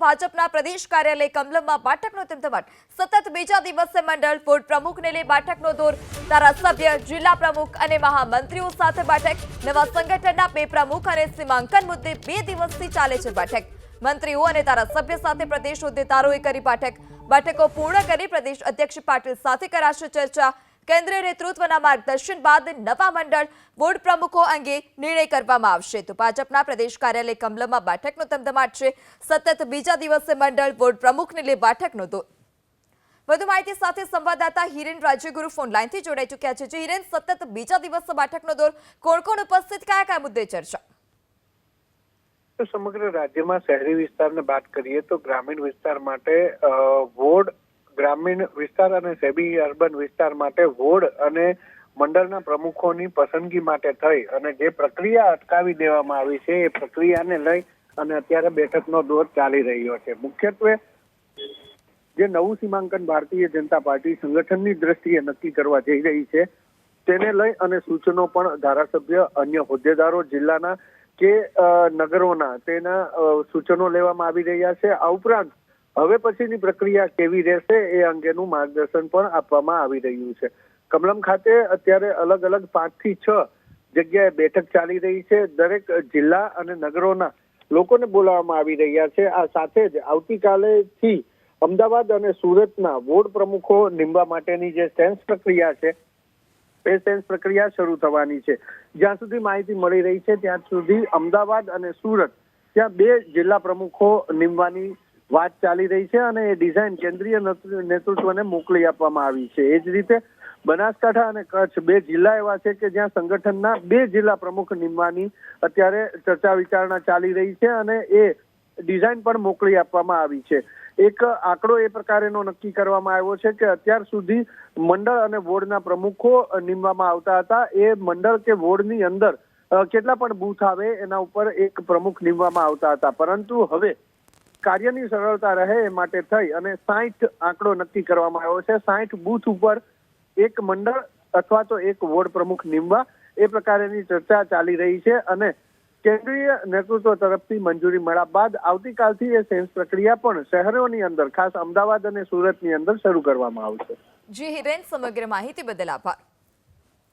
ભાજપના પ્રદેશ કાર્યાલય કમલમમાં બેઠકનો ધમધમાટ। સતત બીજા દિવસે મંડળ વોર્ડ પ્રમુખને લઈ બેઠકનો દોર। ધારાસભ્ય, જિલ્લા પ્રમુખ અને મહામંત્રીઓ સાથે બેઠક। નવા સંગઠનના બે પ્રમુખ અને સીમાંકન મુદ્દે 2 દિવસથી ચાલે છે બેઠક। મંત્રીઓ અને ધારાસભ્ય સાથે પ્રદેશ હોદ્દેદારોએ કરી બેઠક। બેઠકો પૂર્ણ કરી પ્રદેશ અધ્યક્ષ પાટીલ સાથે કરાશે ચર્ચા। કેન્દ્રીય નેતૃત્વના માર્ગદર્શન બાદ નવા મંડળ બોર્ડ પ્રમુખો અંગે નિર્ણય કરવામાં આવશે। તો ભાજપના પ્રદેશ કાર્યાલય કમલમમાં બેઠકનો ધમધમાટ છે। સતત બીજા દિવસે મંડળ બોર્ડ પ્રમુખને લઈ બેઠકનો દોર। વધુ માહિતી સાથે સંવાદદાતા હિરેન રાજ્યગુરુ ફોન લાઈનથી જોડાઈ ચૂક્યા છે। હિરેન, સતત બીજા દિવસે બેઠકનો દોર, કોણ કોણ ઉપસ્થિત, કયા મુદ્દે ચર્ચા? તો સમગ્ર રાજ્યમાં શહેરી વિસ્તારને વાત કરીએ તો ગ્રામીણ વિસ્તાર માટે વોર્ડ, ગ્રામીણ વિસ્તાર અને સેમી અર્બન વિસ્તાર માટે વોર્ડ અને મંડળના પ્રમુખોની પસંદગી માટે થઈ અને જે પ્રક્રિયા અટકાવી દેવામાં આવી છે એ પ્રક્રિયાને લઈ અને અત્યારે બેઠકનો દોર ચાલી રહ્યો છે। મુખ્યત્વે જે નવું સીમાંકન ભારતીય જનતા પાર્ટી સંગઠનની દ્રષ્ટિએ નક્કી કરવા જઈ રહી છે તેને લઈ અને સૂચનો પણ ધારાસભ્ય, અન્ય હોદ્દેદારો, જિલ્લાના કે નગરોના તેના સૂચનો લેવામાં આવી રહ્યા છે। આ ઉપરાંત હવે પછીની પ્રક્રિયા કેવી રહેશે એ અંગેનું માર્ગદર્શન પણ આપવામાં આવી રહ્યું છે। કમલમ ખાતે અત્યારે અલગ અલગ 5 થી 6 જગ્યાએ બેઠક ચાલી રહી છે। દરેક જિલ્લા અને નગરોના લોકોને બોલાવવામાં આવી રહ્યા છે। આ સાથે જ આવતીકાલેથી અમદાવાદ અને સુરતના વોર્ડ પ્રમુખો નીમવા માટેની જે સેન્સ પ્રક્રિયા છે એ સેન્સ પ્રક્રિયા શરૂ થવાની છે। જ્યાં સુધી માહિતી મળી રહી છે ત્યાં સુધી અમદાવાદ અને સુરત ત્યાં 2 જિલ્લા પ્રમુખો નીમવાની વાત ચાલી રહી છે અને એ ડિઝાઇન કેન્દ્રીય નેતૃત્વને મોકલી આપવામાં આવી છે। એ જ રીતે બનાસકાંઠા અને કચ્છ 2 જિલ્લા એવા છે કે જ્યાં સંગઠનના 2 જિલ્લા પ્રમુખ નીમવાની અત્યારે ચર્ચા વિચારણા ચાલી રહી છે અને એ ડિઝાઇન પણ મોકલી આપવામાં આવી છે। એક આંકડો એ પ્રકારેનો નક્કી કરવામાં આવ્યો છે કે અત્યાર સુધી મંડળ અને વોર્ડના પ્રમુખો નીમવામાં આવતા હતા। એ મંડળ કે વોર્ડની અંદર કેટલા પણ બૂથ આવે એના ઉપર એક પ્રમુખ નીમવામાં આવતા હતા, પરંતુ હવે કાર્યની સરળતા રહે એ માટે થઈ અને 60 આંકડો નક્કી કરવામાં આવ્યો છે। 60 બૂથ ઉપર એક મંડળ અથવા તો એક વોર્ડ પ્રમુખ નીમવા એ પ્રકારેની ચર્ચા ચાલી રહી છે અને કેન્દ્રીય નેતૃત્વ તરફથી મંજૂરી મળ્યા બાદ આવતીકાલથી એ સેન્સ પ્રક્રિયા પણ શહેરોની અંદર, ખાસ અમદાવાદ અને સુરતની અંદર શરૂ કરવામાં આવશે। જી હિરેન, સમગ્ર માહિતી બદલ આભાર।